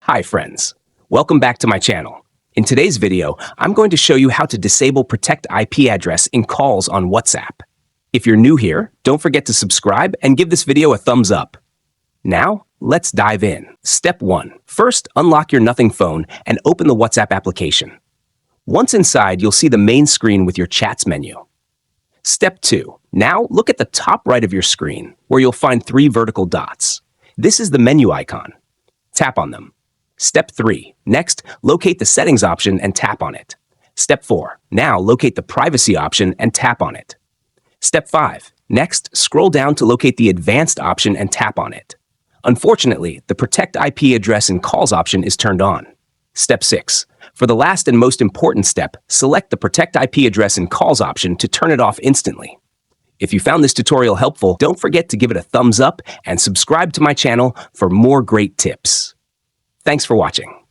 Hi friends, welcome back to my channel. In today's video, I'm going to show you how to disable Protect IP address in calls on WhatsApp. If you're new here, don't forget to subscribe and give this video a thumbs up. Now, let's dive in. Step 1. First, unlock your Nothing phone and open the WhatsApp application. Once inside, you'll see the main screen with your chats menu. Step 2. Now, look at the top right of your screen, where you'll find 3 vertical dots. This is the menu icon. Tap on them. Step 3. Next, locate the Settings option and tap on it. Step 4. Now, locate the Privacy option and tap on it. Step 5. Next, scroll down to locate the Advanced option and tap on it. Unfortunately, the Protect IP address in calls option is turned on. Step 6. For the last and most important step, select the Protect IP address in calls option to turn it off instantly. If you found this tutorial helpful, don't forget to give it a thumbs up and subscribe to my channel for more great tips. Thanks for watching.